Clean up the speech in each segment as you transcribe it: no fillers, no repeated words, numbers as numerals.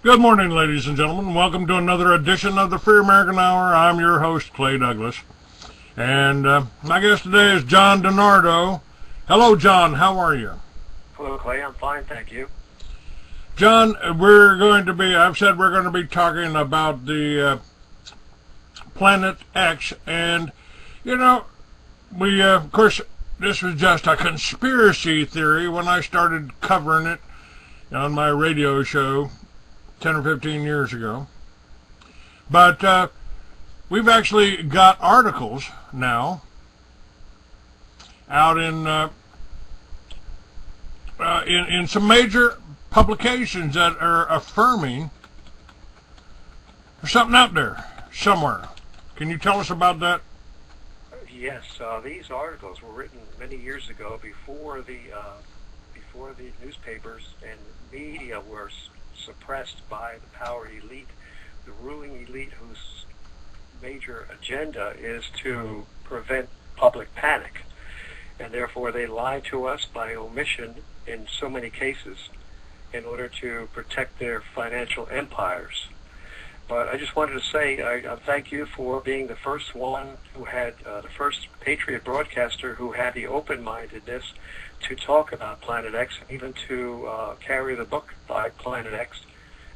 Good morning, ladies and gentlemen. Welcome to another edition of the Free American Hour. I'm your host, Clay Douglas. And my guest today is John DiNardo. Hello, John. How are you? Hello, Clay. I'm fine, thank you. John, I've said we're going to be talking about the Planet X. And, of course, this was just a conspiracy theory when I started covering it on my radio show 10 or 15 years ago. But we've actually got articles now out in some major publications that are affirming there's something out there somewhere. Can you tell us about that? Yes, these articles were written many years ago before the newspapers and media were suppressed by the power elite, the ruling elite, whose major agenda is to prevent public panic. And therefore they lie to us by omission in so many cases in order to protect their financial empires. But I just wanted to say I thank you for being the first one who had, the first patriot broadcaster who had the open-mindedness to talk about Planet X, even to carry the book by Planet X,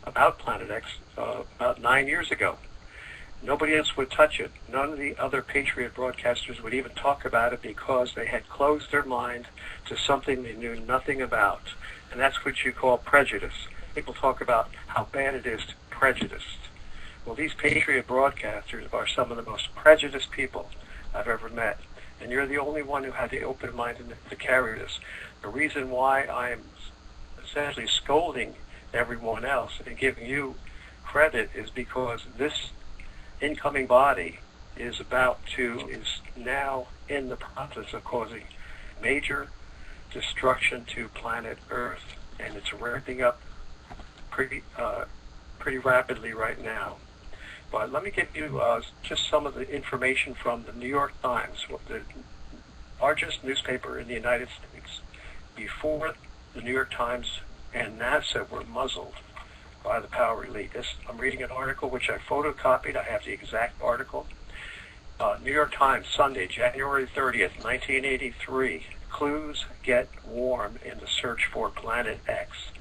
about Planet X, about 9 years ago. Nobody else would touch it. None of the other patriot broadcasters would even talk about it because they had closed their mind to something they knew nothing about. And that's what you call prejudice. People talk about how bad it is to be prejudiced. Well, these patriot broadcasters are some of the most prejudiced people I've ever met. And you're the only one who had the open-mindedness to carry this. The reason why I'm essentially scolding everyone else and giving you credit is because this incoming body is now in the process of causing major destruction to planet Earth, and it's ramping up pretty rapidly right now. But let me give you just some of the information from the New York Times, the largest newspaper in the United States. Before the New York Times and NASA were muzzled by the power elite. I'm reading an article which I photocopied. I have the exact article. New York Times, Sunday, January 30th, 1983. Clues get warm in the search for Planet X.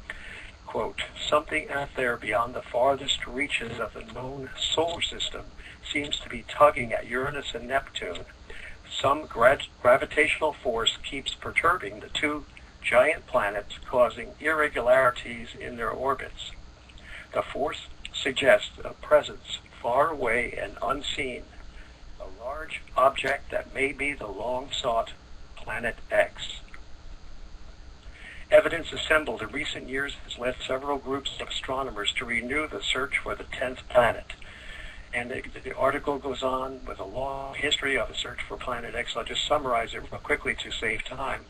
Quote, something out there beyond the farthest reaches of the known solar system seems to be tugging at Uranus and Neptune. Some gravitational force keeps perturbing the two giant planets, causing irregularities in their orbits. The force suggests a presence far away and unseen, a large object that may be the long-sought Planet X. Evidence assembled in recent years has led several groups of astronomers to renew the search for the 10th planet. And the article goes on with a long history of the search for Planet X. I'll just summarize it real quickly to save time.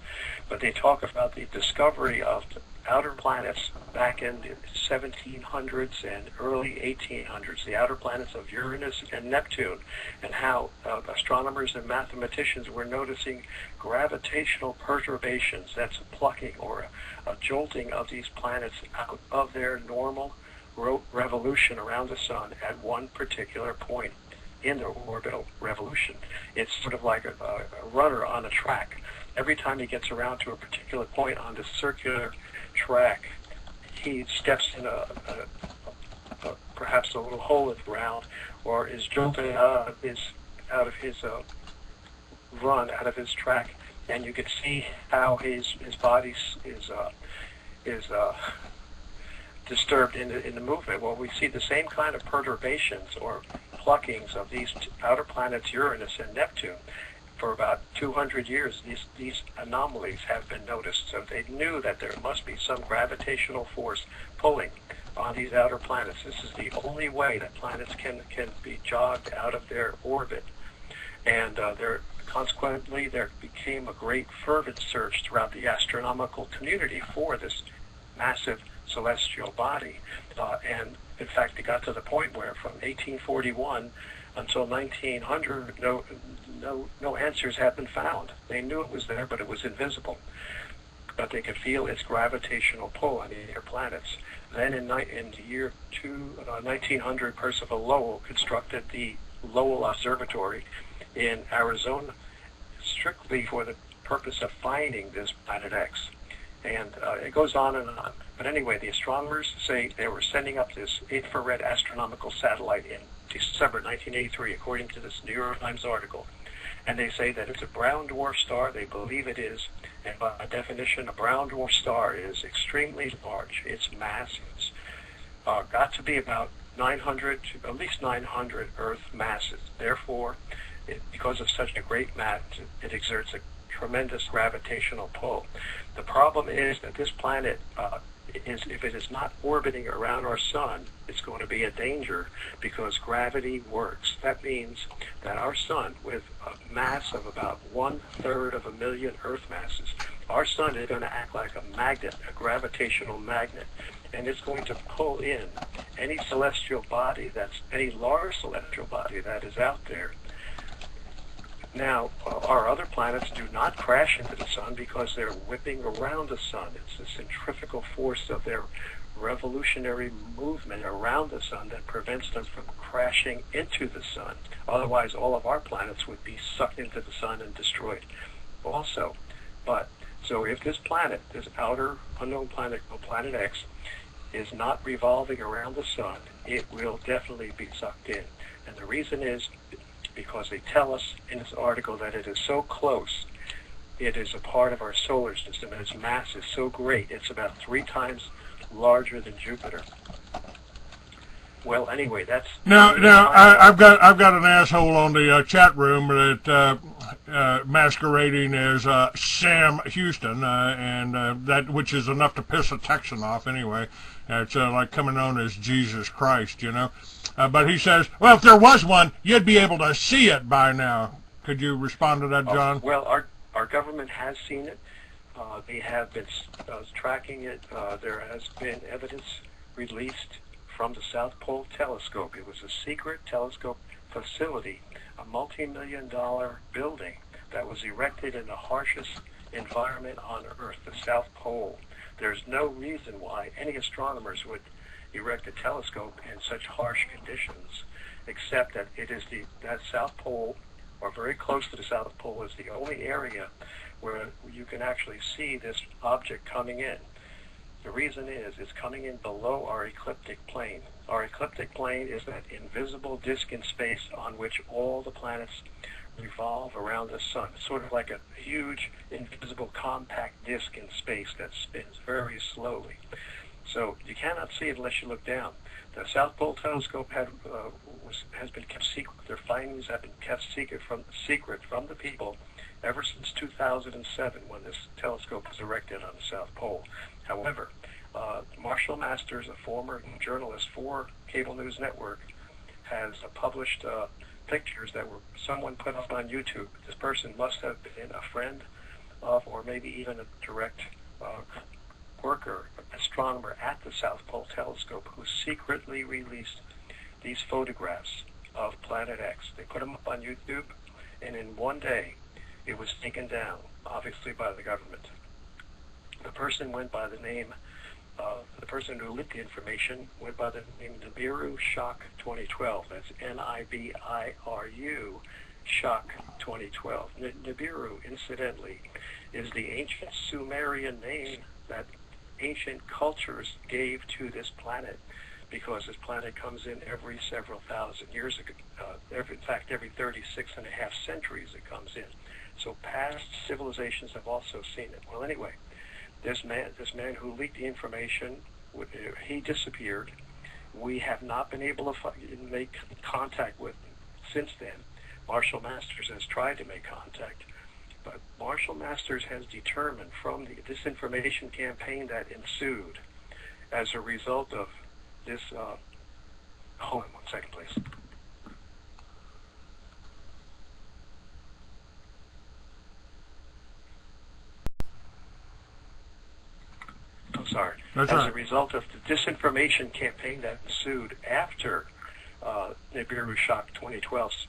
But they talk about the discovery of outer planets back in the 1700s and early 1800s, the outer planets of Uranus and Neptune, and how astronomers and mathematicians were noticing gravitational perturbations, that's a plucking or a jolting of these planets out of their normal revolution around the sun at one particular point in their orbital revolution. It's sort of like a runner on a track. Every time he gets around to a particular point on this circular track, he steps in perhaps a little hole in the ground, or is jolted out of his run, out of his track, and you can see how his body is disturbed in the movement. Well, we see the same kind of perturbations or pluckings of these outer planets, Uranus and Neptune. For about 200 years, these anomalies have been noticed. So they knew that there must be some gravitational force pulling on these outer planets. This is the only way that planets can be jogged out of their orbit. And consequently, there became a great fervent search throughout the astronomical community for this massive celestial body. And in fact, it got to the point where from 1841 until 1900, no answers have been found. They knew it was there, but it was invisible. But they could feel its gravitational pull on the inner planets. Then in the year 1900, Percival Lowell constructed the Lowell Observatory in Arizona strictly for the purpose of finding this planet X. And it goes on and on. But anyway, the astronomers say they were sending up this infrared astronomical satellite in December 1983, according to this New York Times article. And they say that it's a brown dwarf star. They believe it is. And by definition, a brown dwarf star is extremely large. Its mass is got to be about 900, at least 900 Earth masses. Therefore, because of such a great mass, it exerts a tremendous gravitational pull. The problem is that this planet if it is not orbiting around our sun, it's going to be a danger because gravity works. That means that our sun, with a mass of about 1/3 of a million Earth masses, our sun is going to act like a magnet, a gravitational magnet, and it's going to pull in any celestial body any large celestial body that is out there. Now, our other planets do not crash into the sun because they're whipping around the sun. It's the centrifugal force of their revolutionary movement around the sun that prevents them from crashing into the sun. Otherwise, all of our planets would be sucked into the sun and destroyed also. So if this planet, this outer unknown planet, Planet X, is not revolving around the sun, it will definitely be sucked in. And the reason is because they tell us in this article that it is so close. It is a part of our solar system, and its mass is so great. It's about 3 times larger than Jupiter. Well, anyway, that's now. I've got an asshole on the chat room that masquerading as Sam Houston, and that which is enough to piss a Texan off anyway. It's like coming known as Jesus Christ, you know. But he says, well, if there was one, you'd be able to see it by now. Could you respond to that, John? Well, our government has seen it. They have been tracking it. There has been evidence released from the South Pole Telescope. It was a secret telescope facility, a multi-million-dollar building that was erected in the harshest environment on Earth, the South Pole. There's no reason why any astronomers would erect a telescope in such harsh conditions, except that it is that South Pole, or very close to the South Pole, is the only area where you can actually see this object coming in. The reason is it's coming in below our ecliptic plane. Our ecliptic plane is that invisible disk in space on which all the planets revolve around the sun. It's sort of like a huge, invisible, compact disk in space that spins very slowly. So you cannot see it unless you look down. The South Pole Telescope has been kept secret. Their findings have been kept secret from the people ever since 2007, when this telescope was erected on the South Pole. However, Marshall Masters, a former journalist for Cable News Network, has published pictures that someone put up on YouTube. This person must have been a friend of, or maybe even a direct worker, astronomer at the South Pole Telescope, who secretly released these photographs of Planet X. They put them up on YouTube, and in one day, it was taken down, obviously by the government. The person went by the name, the person who leaked the information went by the name Nibiru Shock 2012. That's Nibiru Shock 2012. Nibiru, incidentally, is the ancient Sumerian name that ancient cultures gave to this planet, because this planet comes in every several thousand years ago. In fact, every 36.5 centuries it comes in. So past civilizations have also seen it. Well, anyway, this man who leaked the information, he disappeared. We have not been able to make contact with him since then. Marshall Masters has tried to make contact, but Marshall Masters has determined from the disinformation campaign that ensued as a result of this. Hold on 1 second, please. I'm sorry. That's as right. a result of the disinformation campaign that ensued after Nibiru Shock 2012's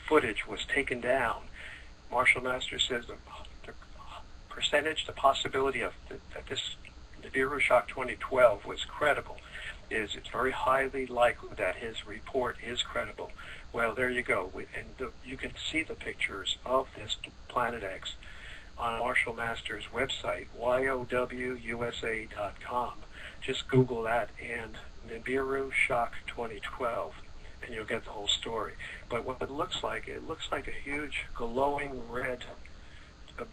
footage was taken down, Marshall Masters says the possibility of that this Nibiru Shock 2012 was credible. It's very highly likely that his report is credible. Well, there you go. You can see the pictures of this Planet X on Marshall Masters' website, yowusa.com. Just Google that and Nibiru Shock 2012, and you'll get the whole story. But what it looks like a huge glowing red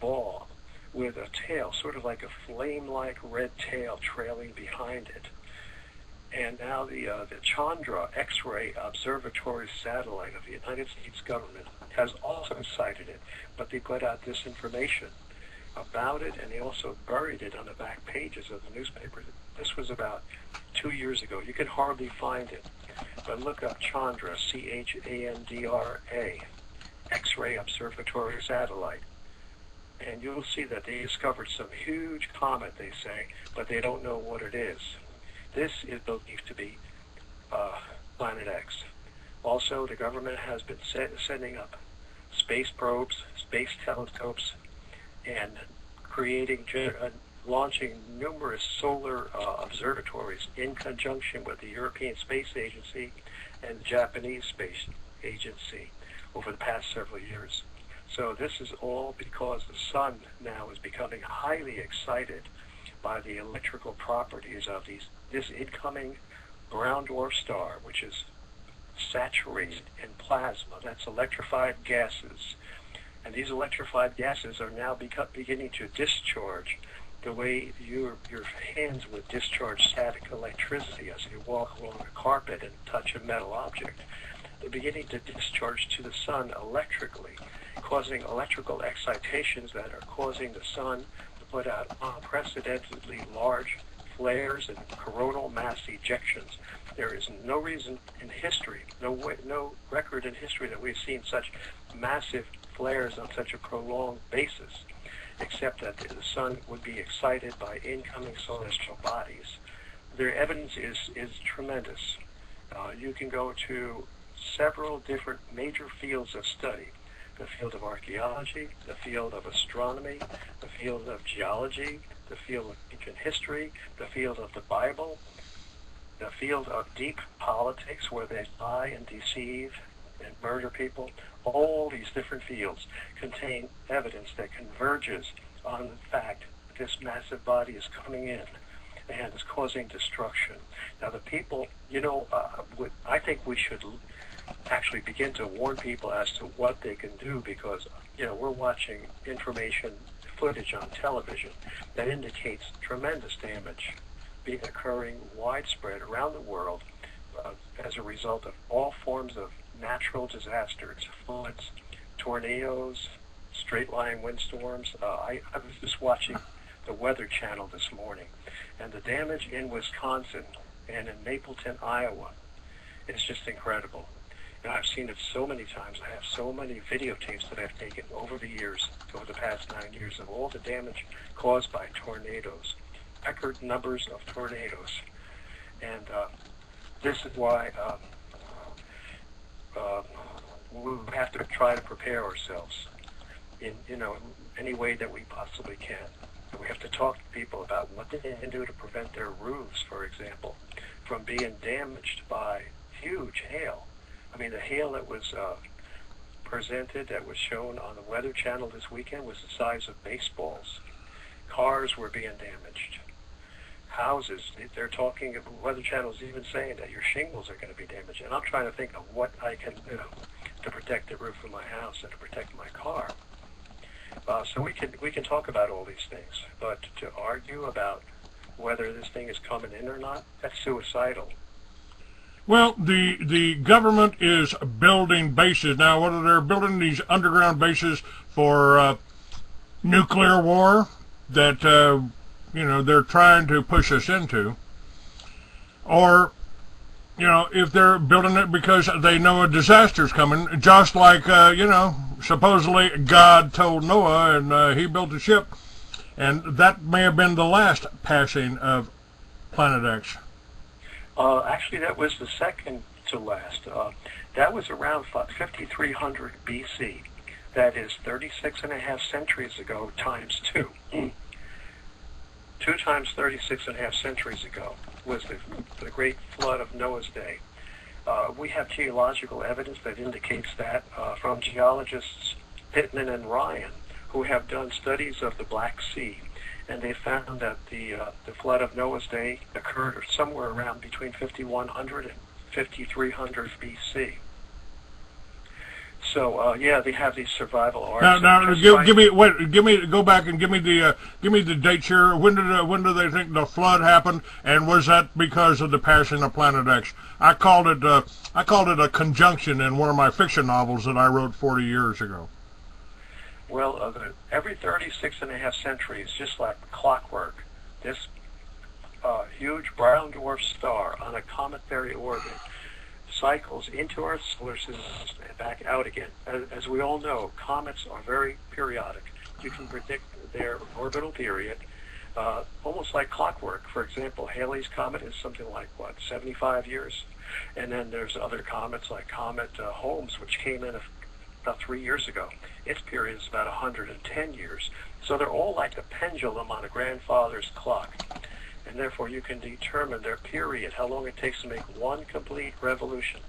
ball with a tail, sort of like a flame-like red tail trailing behind it. And now the Chandra X-ray Observatory satellite of the United States government has also cited it, but they put out this information about it, and they also buried it on the back pages of the newspaper. This was about 2 years ago. You can hardly find it, but look up Chandra, Chandra, X-ray Observatory satellite, and you'll see that they discovered some huge comet, they say, but they don't know what it is. This is believed to be Planet X. Also, the government has been sending up space probes, space telescopes, and launching numerous solar observatories in conjunction with the European Space Agency and the Japanese Space Agency over the past several years. So this is all because the sun now is becoming highly excited by the electrical properties of this incoming brown dwarf star, which is saturated in plasma. That's electrified gases. And these electrified gases are now beginning to discharge the way your hands would discharge static electricity as you walk along a carpet and touch a metal object. They're beginning to discharge to the sun electrically, causing electrical excitations that are causing the sun to put out unprecedentedly large flares and coronal mass ejections. There is no reason in history, no record in history that we've seen such massive flares on such a prolonged basis, except that the sun would be excited by incoming celestial bodies. Their evidence is tremendous. You can go to several different major fields of study: the field of archaeology, the field of astronomy, the field of geology, the field of ancient history, the field of the Bible, the field of deep politics where they lie and deceive and murder people. All these different fields contain evidence that converges on the fact that this massive body is coming in and is causing destruction. Now the people, I think we should actually begin to warn people as to what they can do, because we're watching information footage on television that indicates tremendous damage occurring widespread around the world as a result of all forms of natural disasters: floods, tornadoes, straight-line windstorms. I was just watching the Weather Channel this morning, and the damage in Wisconsin and in Mapleton, Iowa, is just incredible. I've seen it so many times. I have so many videotapes that I've taken over the years, over the past 9 years, of all the damage caused by tornadoes, record numbers of tornadoes. And this is why we have to try to prepare ourselves in any way that we possibly can. We have to talk to people about what they can do to prevent their roofs, for example, from being damaged by huge hail. I mean, the hail that was presented, that was shown on the Weather Channel this weekend, was the size of baseballs. Cars were being damaged. Houses, they're talking, Weather Channel's even saying that your shingles are going to be damaged. And I'm trying to think of what I can do to protect the roof of my house and to protect my car. So we can talk about all these things, but to argue about whether this thing is coming in or not, that's suicidal. Well, the government is building bases now. Whether they're building these underground bases for nuclear war that they're trying to push us into, or if they're building it because they know a disaster's coming, just like supposedly God told Noah, and he built a ship, and that may have been the last passing of Planet X. Actually, that was the second to last. That was around 5300 BC. That is 36 and a half centuries ago times 2. 2 times 36.5 centuries ago was the great flood of Noah's day. We have geological evidence that indicates that from geologists Pittman and Ryan, who have done studies of the Black Sea, and they found that the flood of Noah's day occurred somewhere around between 5100 and 5300 BC. So yeah, they have these survival arcs. Now, go back and give me the dates here. When do they think the flood happened, and was that because of the passing of Planet X? I called it a conjunction in one of my fiction novels that I wrote 40 years ago. Well, every 36.5 centuries, just like clockwork, this huge brown dwarf star on a cometary orbit cycles into our solar system and back out again. As we all know, comets are very periodic. You can predict their orbital period almost like clockwork. For example, Halley's Comet is something like, 75 years? And then there's other comets like Comet Holmes, which came in about 3 years ago. Its period is about 110 years. So they're all like a pendulum on a grandfather's clock. And therefore you can determine their period, how long it takes to make one complete revolution,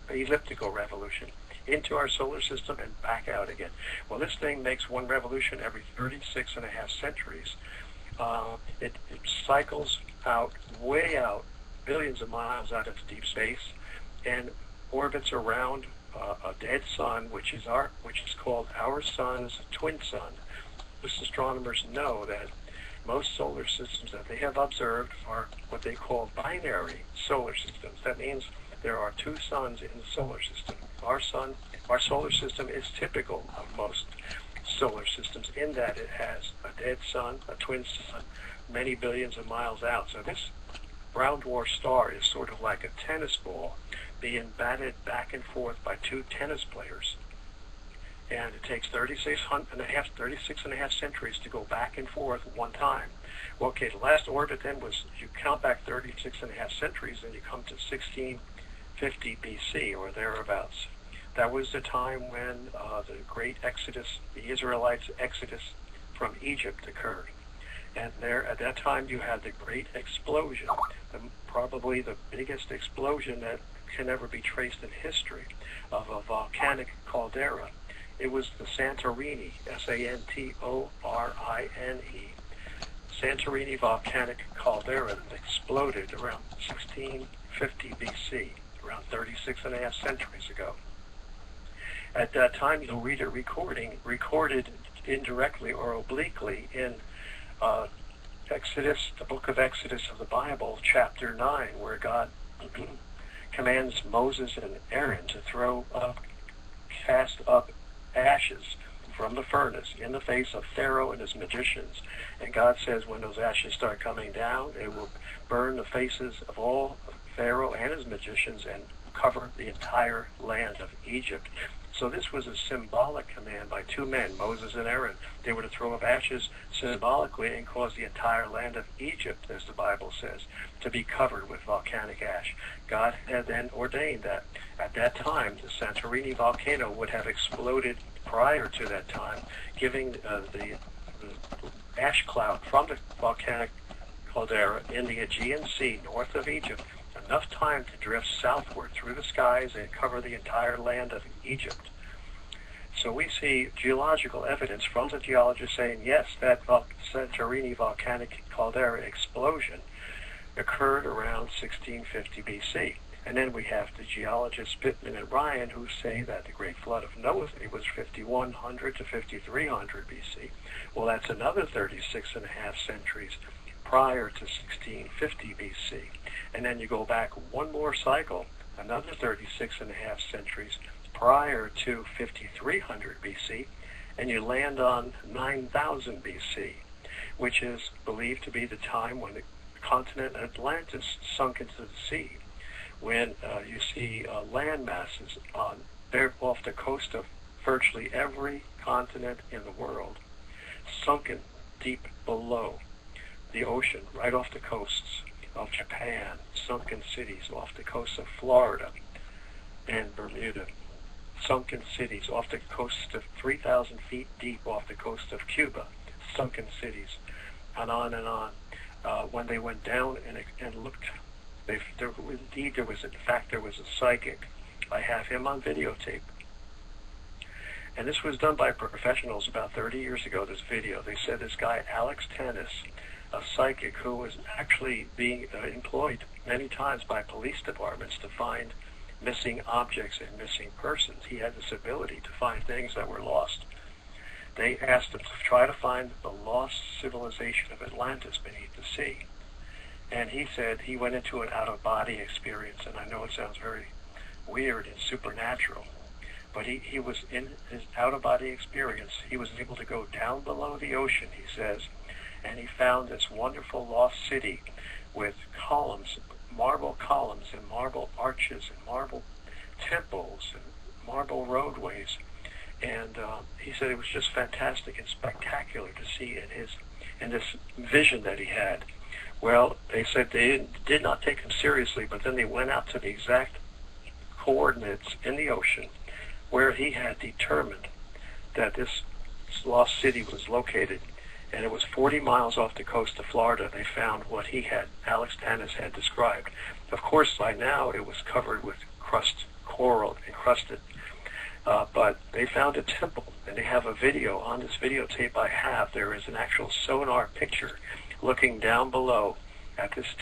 elliptical revolution, into our solar system and back out again. Well, this thing makes one revolution every 36.5 centuries. It cycles out, way out, billions of miles out into deep space, and orbits around a dead sun, which is called our sun's twin sun. Most astronomers know that most solar systems that they have observed are what they call binary solar systems. That means there are 2 suns in the solar system. Our solar system is typical of most solar systems in that it has a dead sun, a twin sun, many billions of miles out. So this brown dwarf star is sort of like a tennis ball being batted back and forth by 2 tennis players. And it takes 36.5 centuries to go back and forth one time. Well, okay, the last orbit then was, you count back 36.5 centuries, and you come to 1650 BC or thereabouts. That was the time when the great exodus, the Israelites' exodus from Egypt occurred. And there, at that time, you had the great explosion, probably the biggest explosion that can ever be traced in history, of a volcanic caldera. It was the Santorini, Santorini, Santorini volcanic caldera that exploded around 1650 BC, around 36.5 centuries ago. At that time, you'll read a recorded indirectly or obliquely in Exodus, the book of Exodus of the Bible, chapter 9, where God commands Moses and Aaron to cast up ashes from the furnace in the face of Pharaoh and his magicians. And God says when those ashes start coming down, it will burn the faces of all of Pharaoh and his magicians and cover the entire land of Egypt. So this was a symbolic command by 2 men, Moses and Aaron. They were to throw up ashes symbolically and cause the entire land of Egypt, as the Bible says, to be covered with volcanic ash. God had then ordained that at that time the Santorini volcano would have exploded prior to that time, giving the ash cloud from the volcanic caldera in the Aegean Sea north of Egypt enough time to drift southward through the skies and cover the entire land of Egypt. So we see geological evidence from the geologists saying, yes, that Santorini volcanic caldera explosion occurred around 1650 BC. And then we have the geologists Pittman and Ryan who say that the great flood of Noah was 5100 to 5300 BC. Well, that's another 36.5 centuries prior to 1650 BC. And then you go back one more cycle, another 36.5 centuries prior to 5300 BC, and you land on 9000 BC, which is believed to be the time when the continent Atlantis sunk into the sea, when you see land masses off the coast of virtually every continent in the world, sunken deep below the ocean, right off the coasts of Japan, sunken cities off the coast of Florida and Bermuda, sunken cities off the coast of 3,000 feet deep off the coast of Cuba, sunken cities and on and on. When they went down and looked, in fact, there was a psychic. I have him on videotape. And this was done by professionals about 30 years ago, this video. They said this guy, Alex Tannis, a psychic who was actually being employed many times by police departments to find missing objects and missing persons. He had this ability to find things that were lost. They asked him to try to find the lost civilization of Atlantis beneath the sea. And he said he went into an out-of-body experience, and I know it sounds very weird and supernatural, but he was in his out-of-body experience. He was able to go down below the ocean, he says, and he found this wonderful lost city with columns, marble columns and marble arches and marble temples and marble roadways. And he said it was just fantastic and spectacular to see in this vision that he had. Well, they said they did not take him seriously, but then they went out to the exact coordinates in the ocean where he had determined that this lost city was located, and it was 40 miles off the coast of Florida. They found what Alex Tannis had described. Of course, by now it was covered with coral encrusted, but they found a temple, and they have a video. On this videotape I have, there is an actual sonar picture looking down below at this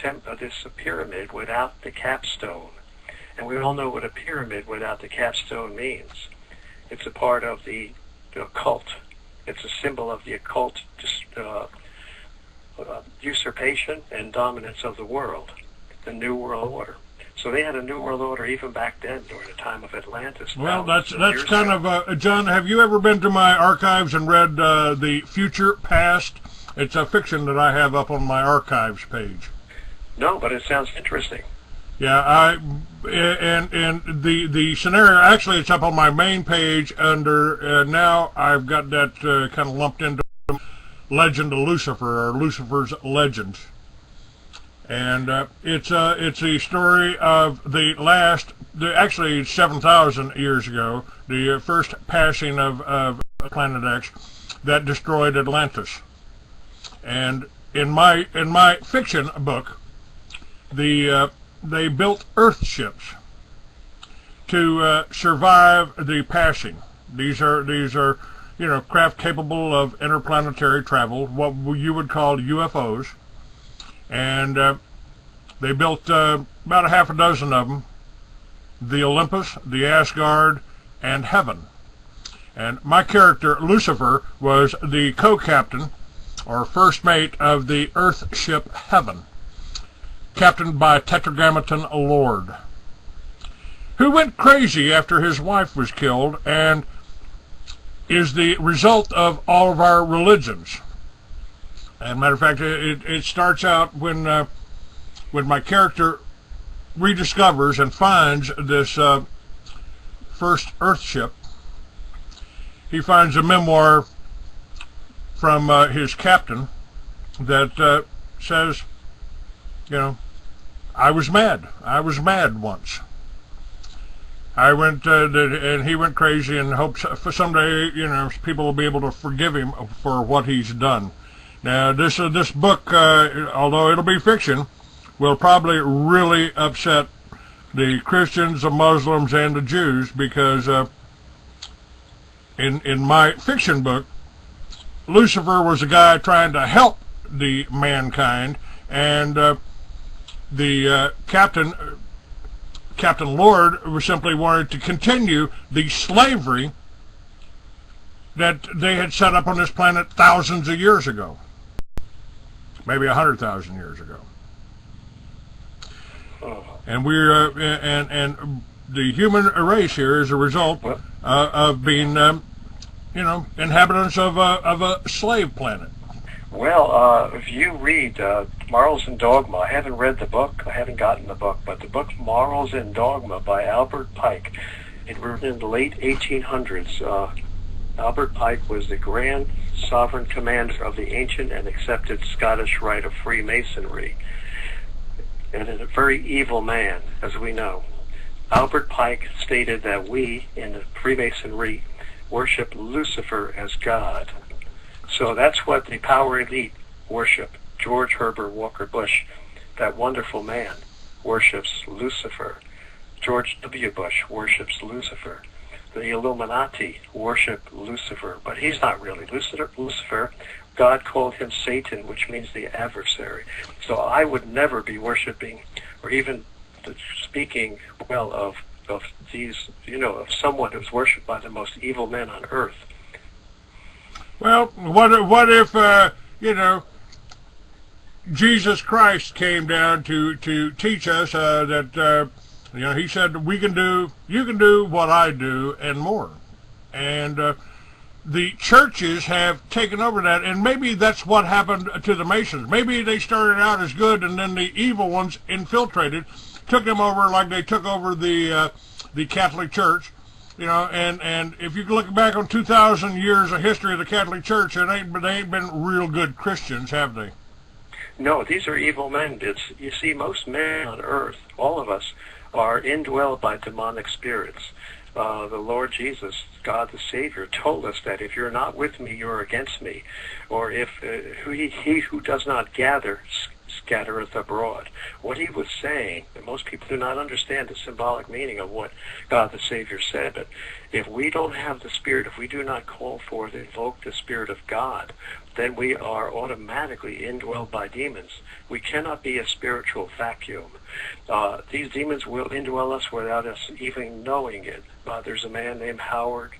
pyramid without the capstone. And we all know what a pyramid without the capstone means. It's a part of the occult. It's a symbol of the occult usurpation and dominance of the world, the New World Order. So they had a New World Order even back then during the time of Atlantis. Well, that's kind of, John, have you ever been to my archives and read The Future Past? It's a fiction that I have up on my archives page. No, but it sounds interesting. Yeah, and the scenario, actually it's up on my main page under, now I've got that kind of lumped into Legend of Lucifer, or Lucifer's Legend. And it's a story of actually 7,000 years ago, the first passing of Planet X that destroyed Atlantis. And in my fiction book, they built Earth ships to survive the passing. These are craft capable of interplanetary travel, what you would call UFOs, and they built about a half a dozen of them: the Olympus, the Asgard, and Heaven. And my character Lucifer was the co-captain or first mate of the Earth ship Heaven, captained by Tetragrammaton Lord, who went crazy after his wife was killed and is the result of all of our religions. And matter of fact, it starts out when my character rediscovers and finds this first Earth ship. He finds a memoir from his captain that says, I was mad. I was mad once. I went, and he went crazy, and hopes for someday, people will be able to forgive him for what he's done. Now, this book, although it'll be fiction, will probably really upset the Christians, the Muslims, and the Jews, because in my fiction book, Lucifer was a guy trying to help the mankind, and the Captain Lord was simply wanted to continue the slavery that they had set up on this planet thousands of years ago, maybe 100,000 years ago. And we're and the human race here is a result of being inhabitants of a slave planet. Well, if you read Morals and Dogma, I haven't read the book, I haven't gotten the book, but the book Morals and Dogma by Albert Pike, it was in the late 1800s. Albert Pike was the grand sovereign commander of the ancient and accepted Scottish rite of Freemasonry, and a very evil man, as we know. Albert Pike stated that we, in the Freemasonry, worship Lucifer as God. So that's what the power elite worship. George Herbert Walker Bush, that wonderful man, worships Lucifer. George W. Bush worships Lucifer. The Illuminati worship Lucifer, but he's not really Lucifer. God called him Satan, which means the adversary. So I would never be worshiping or even speaking well of these, of someone who's worshipped by the most evil men on earth. Well, what if, Jesus Christ came down to teach us that, he said, you can do what I do and more. And the churches have taken over that, and maybe that's what happened to the Masons. Maybe they started out as good, and then the evil ones infiltrated, took them over like they took over the Catholic Church. And if you look back on 2,000 years of history of the Catholic Church, they ain't been real good Christians, have they? No, these are evil men. You see, most men on earth, all of us, are indwelled by demonic spirits. The Lord Jesus, God the Savior, told us that if you're not with me, you're against me. Or if he who does not gather scattereth abroad. What he was saying, and most people do not understand the symbolic meaning of what God the Savior said, but if we don't have the Spirit, if we do not call forth, invoke the Spirit of God, then we are automatically indwelled by demons. We cannot be a spiritual vacuum. These demons will indwell us without us even knowing it. There's a man named Howard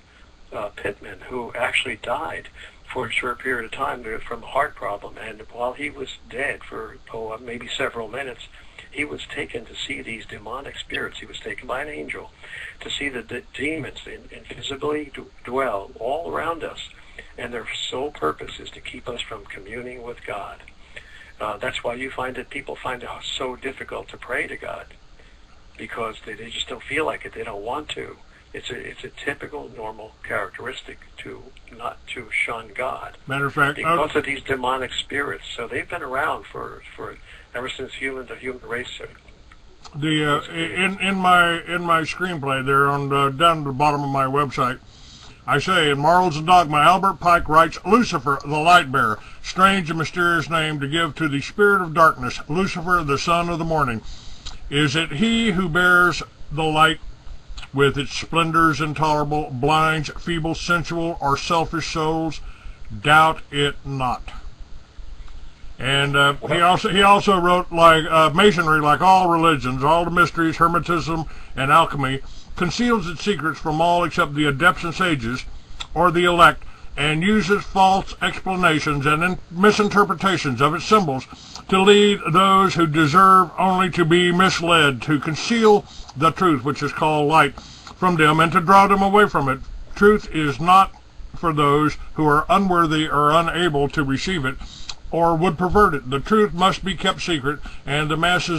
Pittman who actually died for a short period of time from a heart problem, and while he was dead for maybe several minutes, he was taken to see these demonic spirits. He was taken by an angel to see the demons invisibly dwell all around us, and their sole purpose is to keep us from communing with God. That's why you find that people find it so difficult to pray to God, because they just don't feel like it. They don't want to. It's a typical, normal characteristic not to shun God. Matter of fact, because of these demonic spirits. So they've been around for ever since the human race. In my screenplay there on down at the bottom of my website, I say, in Morals and Dogma, Albert Pike writes, Lucifer, the light bearer, strange and mysterious name to give to the spirit of darkness, Lucifer, the son of the morning. Is it he who bears the light with its splendors intolerable, blinds feeble, sensual, or selfish souls? Doubt it not. And he also wrote, like Masonry, like all religions, all the mysteries, Hermetism, and alchemy, conceals its secrets from all except the adepts and sages, or the elect, and uses false explanations and misinterpretations of its symbols to lead those who deserve only to be misled, to conceal the truth, which is called light, from them, and to draw them away from it. Truth is not for those who are unworthy or unable to receive it, or would pervert it. The truth must be kept secret, and the masses